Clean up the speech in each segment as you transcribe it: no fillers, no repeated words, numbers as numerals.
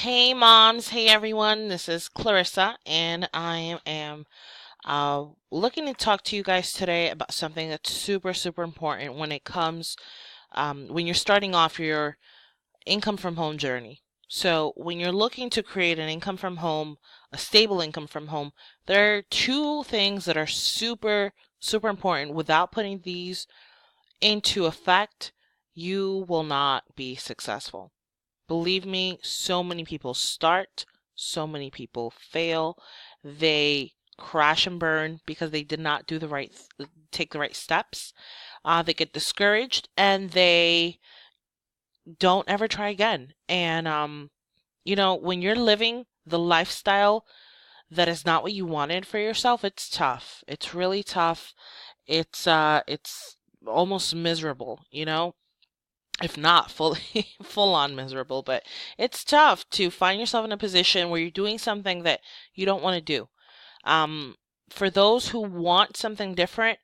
Hey moms, hey everyone, this is Clarissa, and I am looking to talk to you guys today about something that's super, super important when it comes when you're starting off your income from home journey. So, when you're looking to create an income from home, a stable income from home, there are two things that are super, super important. Without putting these into effect, you will not be successful. Believe me, so many people start, so many people fail. They crash and burn because they did not take the right steps. They get discouraged and they don't ever try again. And when you're living the lifestyle that is not what you wanted for yourself, it's tough. It's really tough. It's almost miserable, if not fully full on miserable, but it's tough to find yourself in a position where you're doing something that you don't want to do. Um, for those who want something different,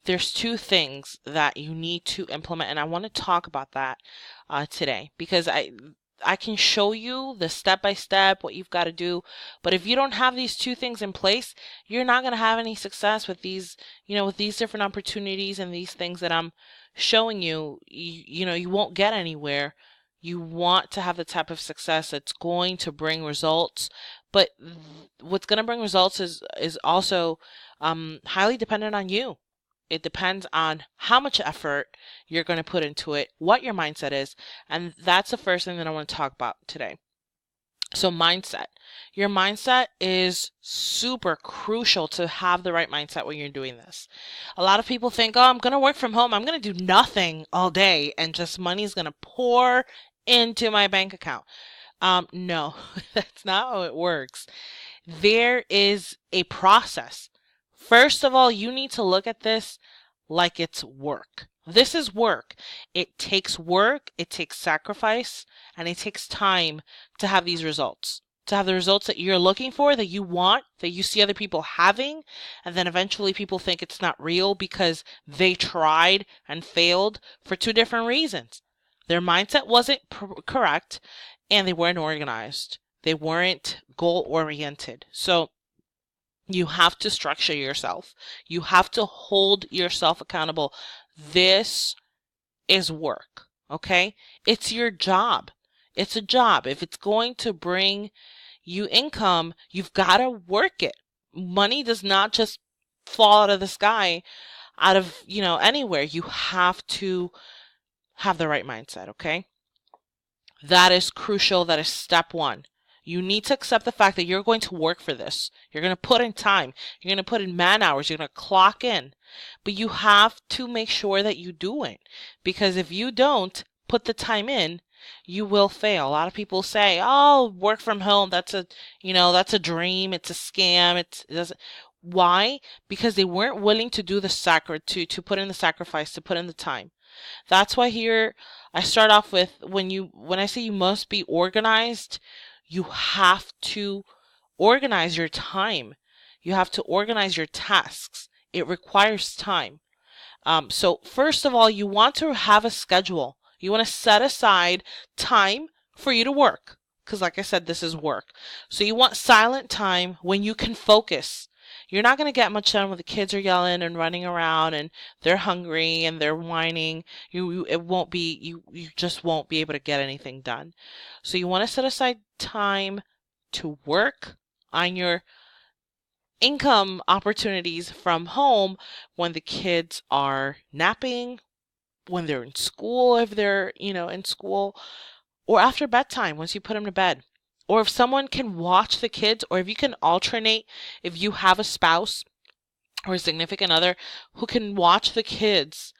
there's two things that you need to implement, and I want to talk about that today because I can show you the step by step what you've got to do, but if you don't have these two things in place, you're not going to have any success with these different opportunities and these things that I'm showing you. You won't get anywhere. You want to have the type of success that's going to bring results, but what's going to bring results is also highly dependent on you. It depends on how much effort you're going to put into it, what your mindset is, and that's the first thing that I want to talk about today. So, mindset. Your mindset is super crucial to have the right mindset when you're doing this. A lot of people think, oh, I'm going to work from home. I'm going to do nothing all day and just money's going to pour into my bank account. No, that's not how it works. There is a process. First of all, you need to look at this like it's work. This is work. It takes sacrifice, and it takes time to have these results. To have the results that you're looking for, that you want, that you see other people having, and then eventually people think it's not real because they tried and failed for two different reasons. Their mindset wasn't correct, and they weren't organized. They weren't goal oriented. So you have to structure yourself. You have to hold yourself accountable. This is work, okay? It's your job. It's a job. If it's going to bring you income, you've got to work it. Money does not just fall out of the sky, out of, anywhere. You have to have the right mindset, okay? That is crucial. That is step one. You need to accept the fact that you're going to work for this. You're going to put in time. You're going to put in man hours. You're going to clock in. But you have to make sure that you do it. Because if you don't put the time in, you will fail. A lot of people say, "Oh, work from home, that's a dream. It's a scam. It doesn't." Why? Because they weren't willing to do the to put in the sacrifice, to put in the time. That's why here I start off with when I say you must be organized, you have to organize your time. You have to organize your tasks. It requires time. So first of all, you want to have a schedule. You want to set aside time for you to work. Because like I said, this is work. So you want silent time when you can focus. You're not going to get much done when the kids are yelling and running around and they're hungry and they're whining. You just won't be able to get anything done. So you want to set aside time to work on your income opportunities from home when the kids are napping, when they're in school, if they're, in school, or after bedtime, once you put them to bed. Or if someone can watch the kids, or if you can alternate, if you have a spouse or a significant other who can watch the kids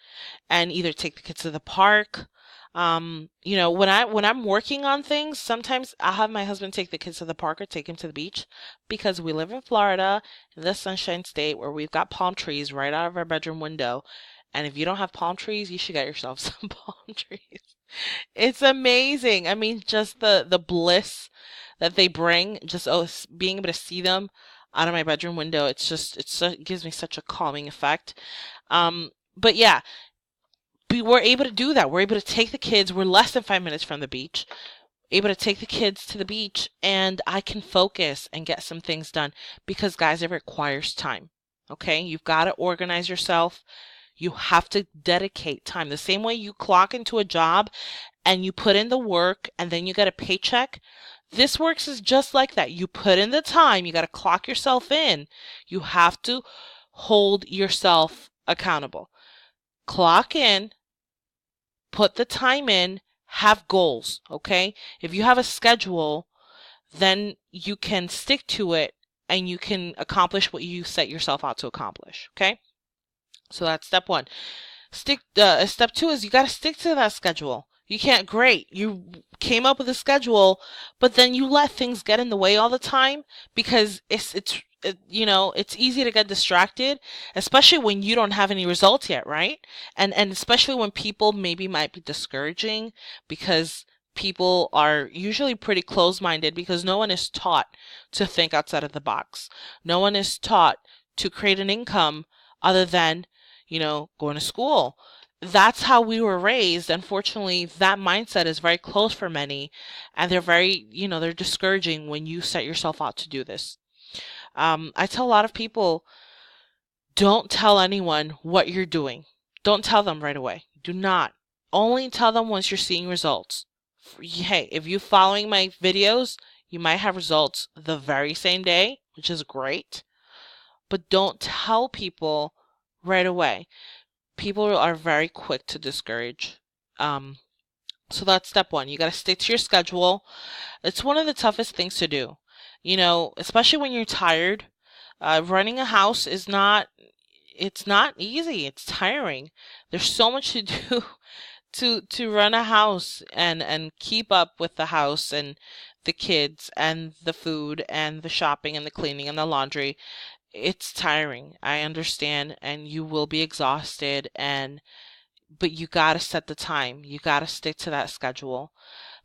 and either take the kids to the park. When I'm working on things, sometimes I'll have my husband take the kids to the park or take him to the beach because we live in Florida, in the Sunshine State, where we've got palm trees right out of our bedroom window. And if you don't have palm trees, you should get yourself some palm trees. It's amazing. I mean, just the bliss that they bring, just being able to see them out of my bedroom window, it gives me such a calming effect. But yeah, we're able to do that. We're able to take the kids. We're less than 5 minutes from the beach. able to take the kids to the beach, and I can focus and get some things done because, guys, it requires time. Okay? You've got to organize yourself. You have to dedicate time. The same way you clock into a job and you put in the work and then you get a paycheck. This works is just like that. You put in the time, you got to clock yourself in. You have to hold yourself accountable. Clock in, put the time in, have goals, okay? If you have a schedule, then you can stick to it and you can accomplish what you set yourself out to accomplish, okay? So that's step one. Step two is you got to stick to that schedule. You can't, great, you came up with a schedule, but then you let things get in the way all the time because it's easy to get distracted, especially when you don't have any results yet, right? And especially when people maybe might be discouraging because people are usually pretty close-minded because no one is taught to think outside of the box. No one is taught to create an income other than, going to school. That's how we were raised. Unfortunately, that mindset is very close for many, and they're discouraging when you set yourself out to do this. I tell a lot of people, don't tell anyone what you're doing. Don't tell them right away. Do not. Only tell them once you're seeing results. Hey, if you're following my videos, you might have results the very same day, which is great. But don't tell people right away. People are very quick to discourage. So that's step one. You got to stick to your schedule. It's one of the toughest things to do. Especially when you're tired. Running a house it's not easy. It's tiring. There's so much to do to run a house and keep up with the house and the kids and the food and the shopping and the cleaning and the laundry. It's tiring. I understand, and you will be exhausted, but you got to set the time. You got to stick to that schedule.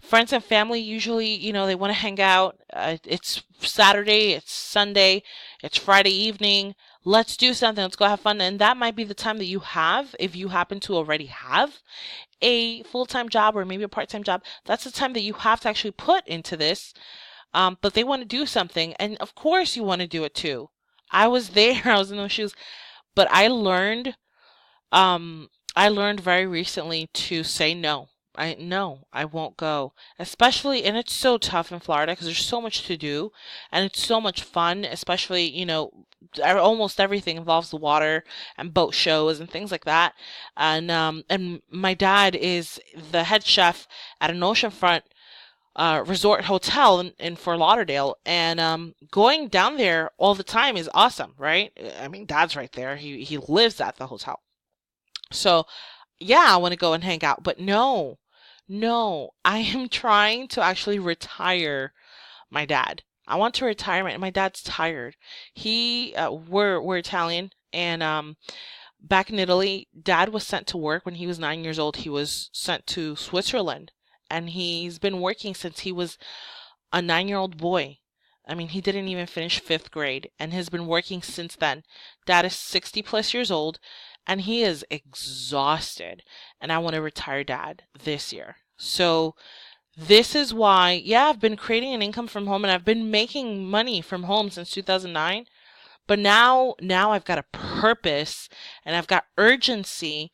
Friends and family usually, they want to hang out. It's Saturday, it's Sunday, it's Friday evening. Let's do something. Let's go have fun. And that might be the time that you have, if you happen to already have a full-time job or maybe a part-time job. That's the time that you have to actually put into this. But they want to do something, and of course you want to do it too. I was there. I was in those shoes, but I learned very recently to say no. I won't go. Especially, and it's so tough in Florida because there's so much to do and it's so much fun, especially, almost everything involves the water and boat shows and things like that. And my dad is the head chef at an oceanfront resort hotel in Fort Lauderdale, and going down there all the time is awesome, right? I mean, Dad's right there. He lives at the hotel. So, yeah, I want to go and hang out, but no, I am trying to actually retire my dad. I want to retire my dad's tired. We're Italian, and back in Italy, Dad was sent to work when he was 9 years old. He was sent to Switzerland, and he's been working since he was a 9-year-old boy. I mean, he didn't even finish fifth grade and has been working since then. Dad is 60 plus years old and he is exhausted. And I want to retire Dad this year. So this is why, yeah, I've been creating an income from home and I've been making money from home since 2009. But now I've got a purpose and I've got urgency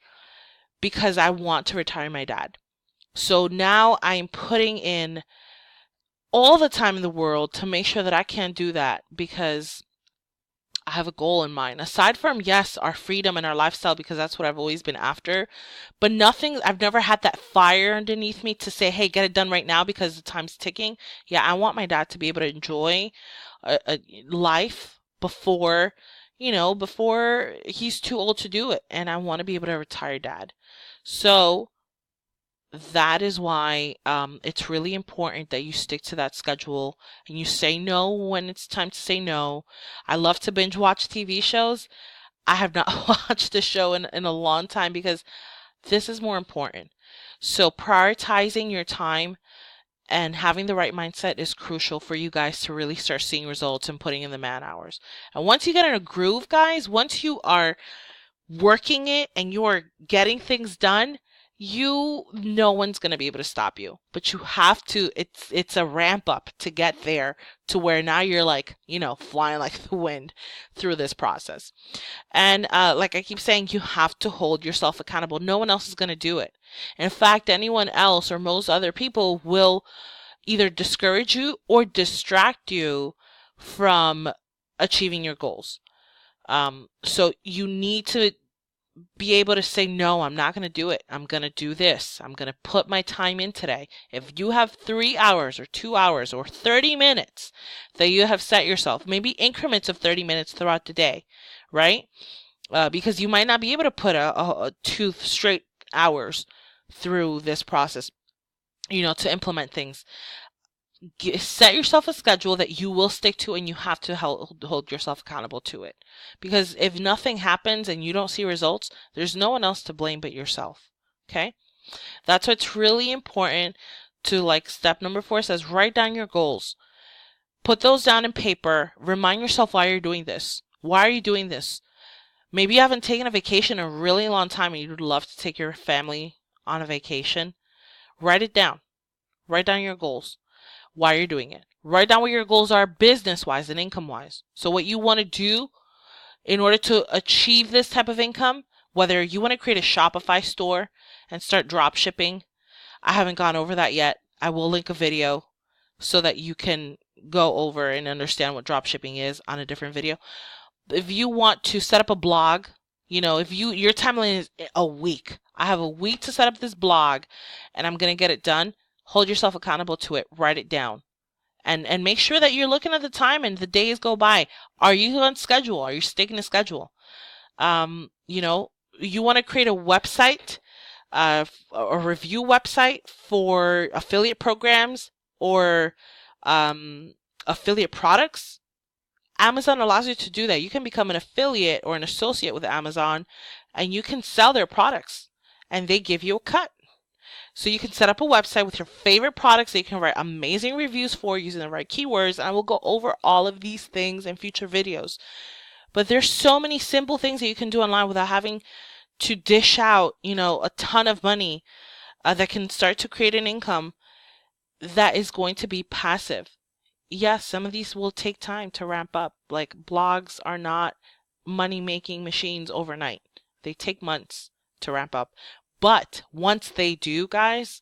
because I want to retire my dad. So now I'm putting in all the time in the world to make sure that I can do that because I have a goal in mind. Aside from, yes, our freedom and our lifestyle, because that's what I've always been after, but I've never had that fire underneath me to say, hey, get it done right now because the time's ticking. Yeah, I want my dad to be able to enjoy a life before he's too old to do it. And I want to be able to retire Dad. So that is why it's really important that you stick to that schedule and you say no when it's time to say no. I love to binge watch TV shows. I have not watched a show in a long time because this is more important. So prioritizing your time and having the right mindset is crucial for you guys to really start seeing results and putting in the man hours. And once you get in a groove, guys, once you are working it and you are getting things done, no one's going to be able to stop you, but you have to, it's a ramp up to get there to where now you're like, flying like the wind through this process. And like I keep saying, you have to hold yourself accountable. No one else is going to do it. In fact, anyone else or most other people will either discourage you or distract you from achieving your goals. So you need to be able to say, no, I'm not going to do it. I'm going to do this. I'm going to put my time in today. If you have 3 hours or 2 hours or 30 minutes that you have set yourself, maybe increments of 30 minutes throughout the day, right? Because you might not be able to put a 2 straight hours through this process, to implement things. Set yourself a schedule that you will stick to, and you have to hold yourself accountable to it. Because if nothing happens and you don't see results, there's no one else to blame but yourself. Okay? That's why it's really important to, like step number 4 says, write down your goals. Put those down in paper. Remind yourself why you're doing this. Why are you doing this? Maybe you haven't taken a vacation in a really long time and you'd love to take your family on a vacation. Write it down. Write down your goals. Why you're doing it. Write down what your goals are business-wise and income-wise. So what you want to do in order to achieve this type of income, whether you want to create a Shopify store and start drop shipping. I haven't gone over that yet. I will link a video so that you can go over and understand what drop shipping is on a different video. If you want to set up a blog, if your timeline is a week. I have a week to set up this blog and I'm going to get it done. Hold yourself accountable to it. Write it down. And make sure that you're looking at the time and the days go by. Are you on schedule? Are you sticking to schedule? You want to create a website, a review website for affiliate programs or affiliate products. Amazon allows you to do that. You can become an affiliate or an associate with Amazon and you can sell their products and they give you a cut. So you can set up a website with your favorite products that you can write amazing reviews for using the right keywords. And I will go over all of these things in future videos. But there's so many simple things that you can do online without having to dish out, a ton of money that can start to create an income that is going to be passive. Yes, some of these will take time to ramp up. Like blogs are not money-making machines overnight. They take months to ramp up. But once they do, guys,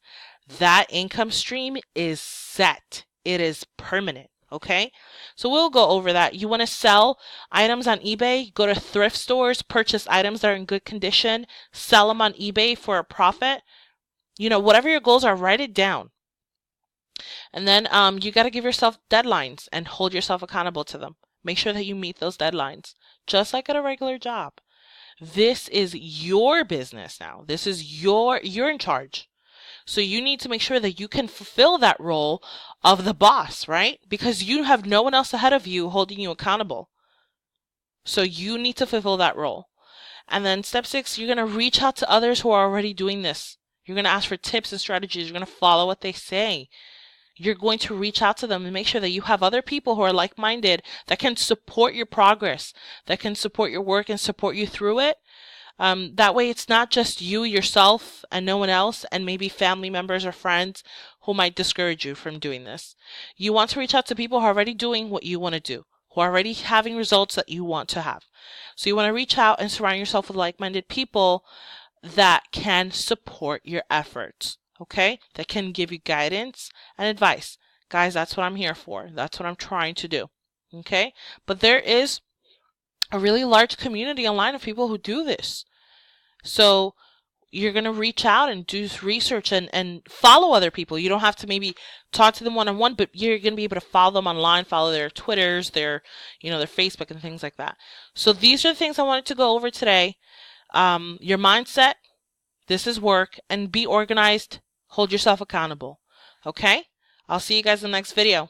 that income stream is set. It is permanent. Okay? So we'll go over that. You want to sell items on eBay? Go to thrift stores, purchase items that are in good condition, sell them on eBay for a profit. Whatever your goals are, write it down. And then you got to give yourself deadlines and hold yourself accountable to them. Make sure that you meet those deadlines, just like at a regular job. This is your business now. This is you're in charge. So you need to make sure that you can fulfill that role of the boss, right? Because you have no one else ahead of you holding you accountable. So you need to fulfill that role. And then step 6, you're going to reach out to others who are already doing this. You're going to ask for tips and strategies. You're going to follow what they say. You're going to reach out to them and make sure that you have other people who are like-minded that can support your progress, that can support your work and support you through it. That way it's not just you, yourself, and no one else, and maybe family members or friends who might discourage you from doing this. You want to reach out to people who are already doing what you want to do, who are already having results that you want to have. So you want to reach out and surround yourself with like-minded people that can support your efforts. Okay, that can give you guidance and advice. Guys, that's what I'm here for. That's what I'm trying to do. Okay, but there is a really large community online of people who do this. So you're going to reach out and do research and follow other people. You don't have to maybe talk to them one-on-one, but you're going to be able to follow them online, follow their Twitters, their Facebook and things like that. So these are the things I wanted to go over today. Your mindset, this is work, and be organized. Hold yourself accountable. Okay? I'll see you guys in the next video.